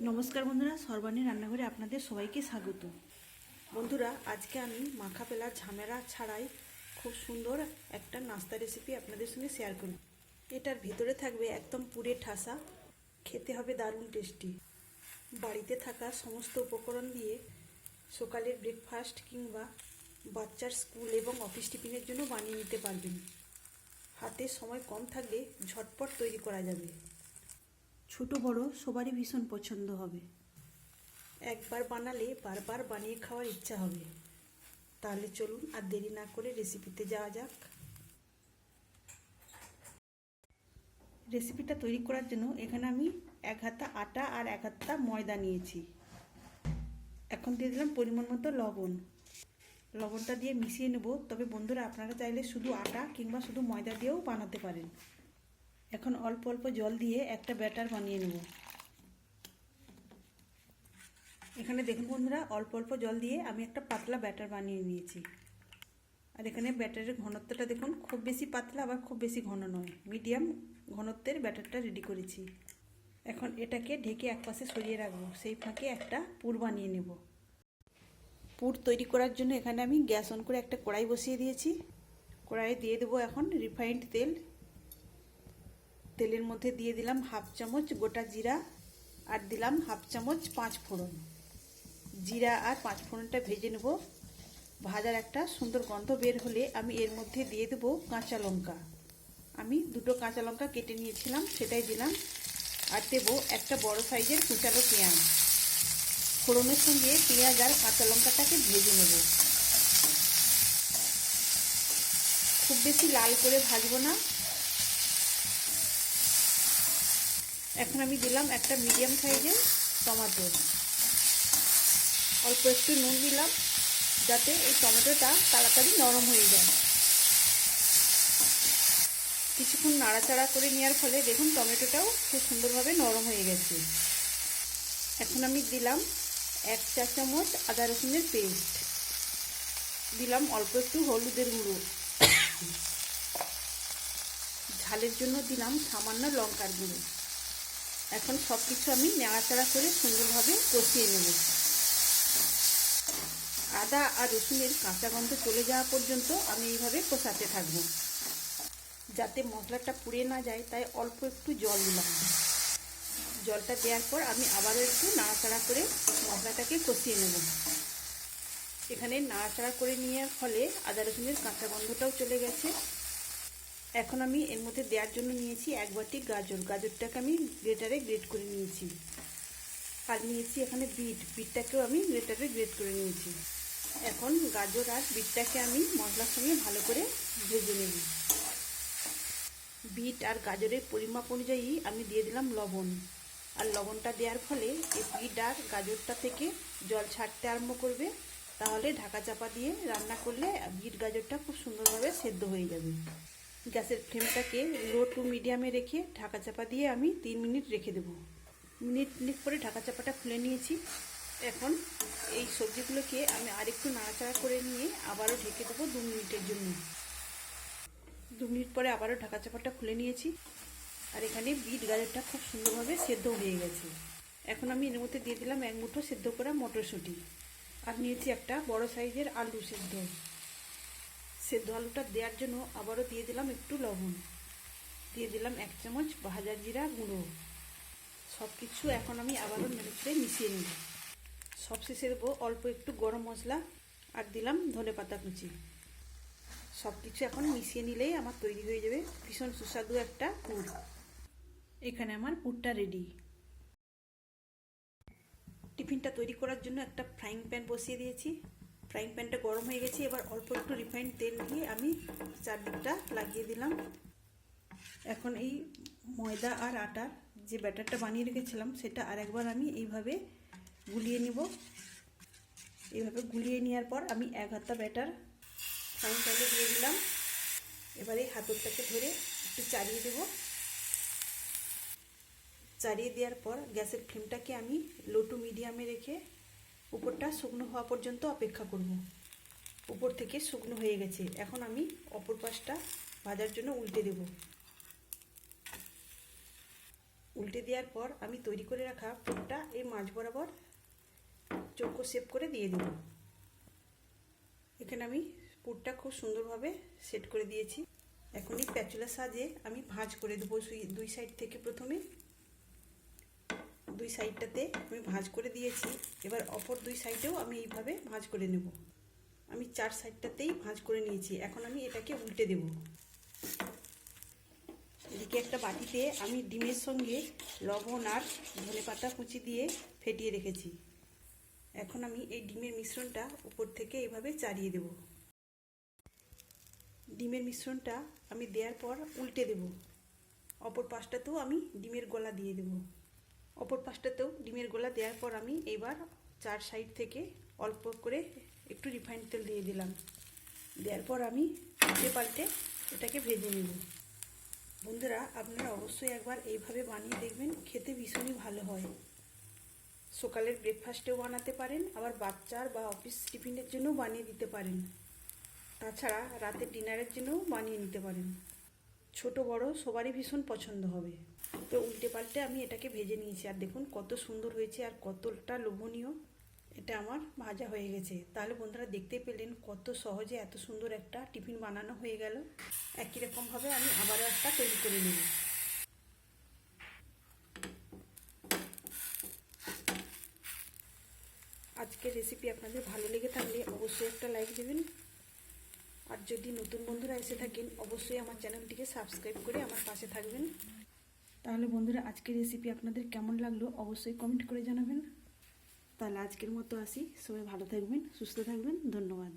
নমস্কার বন্ধুরা, সর্বাণী রান্নাঘরে আপনাদের সবাইকে স্বাগত। বন্ধুরা, আজকে আমি মাখা পেলার ঝামেলা ছাড়াই খুব সুন্দর একটা নাস্তা রেসিপি আপনাদের সঙ্গে শেয়ার করব। এটার ভিতরে থাকবে একদম পুরে ঠাসা, খেতে হবে দারুণ টেস্টি। বাড়িতে থাকা সমস্ত উপকরণ দিয়ে সকালের ব্রেকফাস্ট কিংবা বাচ্চার স্কুল এবং অফিস টিফিনের জন্য বানিয়ে নিতে পারবেন। হাতে সময় কম থাকলে ঝটপট তৈরি করা যাবে। ছোট বড় সবারই ভীষণ পছন্দ হবে। একবার বানালে বারবার বানিয়ে খাওয়ার ইচ্ছা হবে। তাহলে চলুন আর দেরি না করে রেসিপিতে যাওয়া যাক। রেসিপিটা তৈরি করার জন্য এখানে আমি 1 হাতা আটা আর 1 হাতা ময়দা নিয়েছি। এখন দিয়ে দিলাম পরিমাণ মতো লবণ। লবণটা দিয়ে মিশিয়ে নেব। তবে বন্ধুরা, আপনারা চাইলে শুধু আটা কিংবা শুধু ময়দা দিয়েও বানাতে পারেন। এখন অল্প অল্প জল দিয়ে একটা ব্যাটার বানিয়ে নেব। এখানে দেখুন বন্ধুরা, অল্প অল্প জল দিয়ে আমি একটা পাতলা ব্যাটার বানিয়ে নিয়েছি। আর এখানে ব্যাটারের ঘনত্বটা দেখুন, খুব বেশি পাতলা আবার খুব বেশি ঘন নয়, মিডিয়াম ঘনত্বের ব্যাটারটা রেডি করেছি। এখন এটাকে ঢেকে একপাশে সরিয়ে রাখবো। সেই ফাঁকে একটা পুর বানিয়ে নেব। পুর তৈরি করার জন্য এখানে আমি গ্যাস অন করে একটা কড়াই বসিয়ে দিয়েছি। কড়াইয়ে দিয়ে দেবো এখন রিফাইন্ড তেল। তেলের মধ্যে দিয়ে দিলাম 1/2 চামচ গোটা জিরা আর দিলাম 1/2 চামচ 5 ফোড়ন। জিরা আর 5 ফোড়নটা ভেজে নেব। ভাজার একটা সুন্দর গন্ধ বের হলে আমি এর মধ্যে দিয়ে দেব কাঁচা লঙ্কা। আমি 2টো কাঁচা লঙ্কা কেটে নিয়েছিলাম, সেটাই দিলাম। আর দেব একটা বড় সাইজের কুচানো পেঁয়াজ। ফোড়নের সঙ্গে পেঁয়াজ আর কাঁচা লঙ্কাটাকে ভেজে নেব। খুব বেশি লাল করে ভাজবো না। এখন আমি দিলাম একটা মিডিয়াম সাইজের টমেটো। অল্প একটু নুন দিলাম যাতে এই টমেটোটা তাড়াতাড়ি নরম হয়ে যায়। কিছুক্ষণ নাড়াচাড়া করে নেওয়ার ফলে দেখুন টমেটোটাও খুব সুন্দরভাবে নরম হয়ে গেছে। এখন আমি দিলাম 1 চা চামচ আদা রসুনের পেস্ট। দিলাম অল্প একটু হলুদের গুঁড়ো। ঝালের জন্য দিলাম সামান্য লঙ্কার গুঁড়ো। এখন সব কিছু আমি নাড়াচাড়া করে সুন্দরভাবে কষিয়ে নেব। আদা আর রসুনের কাঁচা গন্ধ চলে যাওয়া পর্যন্ত আমি এইভাবে কষাতে থাকব। যাতে মশলাটা পুড়ে না যায় তাই অল্প একটু জল দিলাম। জলটা দেওয়ার পর আমি আবারও একটু নাড়াচাড়া করে মশলাটাকে কষিয়ে নেব। এখানে নাড়াচাড়া করে নেওয়ার ফলে আদা রসুনের কাঁচা গন্ধটাও চলে গেছে। এখন আমি এর মধ্যে দেওয়ার জন্য নিয়েছি 1 বাটি গাজর। গাজরটাকে আমি গ্রেটারে গ্রেট করে নিয়েছি। আর নিয়েছি এখানে বিটটাকেও আমি গ্রেটারে গ্রেট করে নিয়েছি। এখন গাজর আর বিটটাকে আমি মশলার সঙ্গে ভালো করে ভেজে নেব। বিট আর গাজরের পরিমাপ অনুযায়ী আমি দিয়ে দিলাম লবণ। আর লবণটা দেওয়ার ফলে এই বিট আর গাজরটা থেকে জল ছাড়তে আরম্ভ করবে। তাহলে ঢাকা চাপা দিয়ে রান্না করলে বিট গাজরটা খুব সুন্দরভাবে সেদ্ধ হয়ে যাবে। গ্যাসের ফ্লেমটাকে লো টু মিডিয়ামে রেখে ঢাকা চাপা দিয়ে আমি 3 মিনিট রেখে দেবো। মিনিট পরে ঢাকা চাপাটা খুলে নিয়েছি। এখন এই সবজিগুলোকে আমি আরেকটু নাড়াচাড়া করে নিয়ে আবারও ঢেকে দেবো 2 মিনিটের জন্য। 2 মিনিট পরে আবারও ঢাকা চাপাটা খুলে নিয়েছি। আর এখানে বিট গাজরটা খুব সুন্দরভাবে সেদ্ধ হয়ে গেছে। এখন আমি এর মধ্যে দিয়ে দিলাম 1 মুঠো সেদ্ধ করা মটরশুঁটি। আর নিয়েছি একটা বড় সাইজের আলু সেদ্ধ। সেদ্ধ আলুটা দেওয়ার জন্য আবারও দিয়ে দিলাম একটু লবণ। দিয়ে দিলাম 1 চামচ ভাজা জিরা গুঁড়ো। সব কিছু এখন আমি আবারও নেড়ে মিশিয়ে নেব। সবশেষে দেবো অল্প একটু গরম মশলা আর দিলাম ধনেপাতা কুচি। সব কিছু এখন মিশিয়ে নিলেই আমার তৈরি হয়ে যাবে ভীষণ সুস্বাদু একটা পুর। এখানে আমার পুরটা রেডি। টিফিনটা তৈরি করার জন্য একটা ফ্রাইং প্যান বসিয়ে দিয়েছি। ফ্রাইং প্যানটা গরম হয়ে গেছে। এবার অল্প একটু রিফাইন্ড তেল দিয়ে আমি চারদিকটা লাগিয়ে দিলাম। এখন এই ময়দা আর আটার যে ব্যাটারটা বানিয়ে রেখেছিলাম সেটা আরেকবার আমি এইভাবে গুলিয়ে নিব। এইভাবে গুলিয়ে নেওয়ার পর আমি 1 হাতা ব্যাটার ফ্রাইং প্যানে দিয়ে দিলাম। এবারে হাতলটাকে ধরে একটু চাড়িয়ে দেব। চাড়িয়ে দেওয়ার পর গ্যাসের ফ্লেমটাকে আমি লো টু মিডিয়ামে রেখে উপরটা শুকনো হওয়া পর্যন্ত অপেক্ষা করব। উপর থেকে শুকনো হয়ে গেছে। এখন আমি অপর পাশটা ভাজার জন্য উল্টে দেব। উল্টে দেওয়ার পর আমি তৈরি করে রাখা পুরটা এই মাছ বরাবর চৌকো শেপ করে দিয়ে দেব। এখানে আমি পুরটা খুব সুন্দরভাবে সেট করে দিয়েছি। এখন এই প্যাচুলার সাহায্যে আমি ভাঁজ করে দেবো দুই সাইড থেকে। প্রথমে দুই সাইডটাতে আমি ভাঁজ করে দিয়েছি, এবার অপর দুই সাইডেও আমি এইভাবে ভাঁজ করে নেব। আমি চার সাইডটাতেই ভাঁজ করে নিয়েছি। এখন আমি এটাকে উল্টে দেব। এদিকে একটা বাটিতে আমি ডিমের সঙ্গে লবণ আর ধনেপাতা কুচি দিয়ে ফেটিয়ে রেখেছি। এখন আমি এই ডিমের মিশ্রণটা উপর থেকে এইভাবে চাড়িয়ে দেব। ডিমের মিশ্রণটা আমি দেওয়ার পর উল্টে দেব। অপর পাশটাতেও আমি ডিমের গোলা দিয়ে দেব। অপর পাশটাতেও ডিমের গোলা দেওয়ার পর আমি এবার চার সাইড থেকে অল্প করে একটু রিফাইন্ড তেল দিয়ে দিলাম। দেওয়ার পর আমি উল্টে পাল্টে এটাকে ভেজে নেব। বন্ধুরা, আপনারা অবশ্যই একবার এইভাবে বানিয়ে দেখবেন, খেতে ভীষণই ভালো হয়। সকালের ব্রেকফাস্টেও বানাতে পারেন, আবার বাচ্চার বা অফিস টিফিনের জন্যও বানিয়ে দিতে পারেন। তাছাড়া রাতের ডিনারের জন্যও বানিয়ে নিতে পারেন। ছোট বড় সবারই ভীষণ পছন্দ হবে। তো উল্টে পাল্টে আমি এটাকে ভেজে নিয়েছি, আর দেখুন কত সুন্দর হয়েছে আর কতটা লোভনীয়। এটা আমার ভাজা হয়ে গেছে। তাহলে বন্ধুরা দেখতেই পেলেন কত সহজে এত সুন্দর একটা টিফিন বানানো হয়ে গেল। একই রকমভাবে আমি আবারও একটা তৈরি করে নেব। আজকের রেসিপি আপনাদের ভালো লেগে থাকলে অবশ্যই একটা লাইক দেবেন, আর যদি নতুন বন্ধুরা এসে থাকেন অবশ্যই আমার চ্যানেলটিকে সাবস্ক্রাইব করে আমার পাশে থাকবেন। তাহলে বন্ধুরা, আজকের রেসিপি আপনাদের কেমন লাগলো অবশ্যই কমেন্ট করে জানাবেন। তাহলে আজকের মতো আসি। সবাই ভালো থাকবেন, সুস্থ থাকবেন। ধন্যবাদ।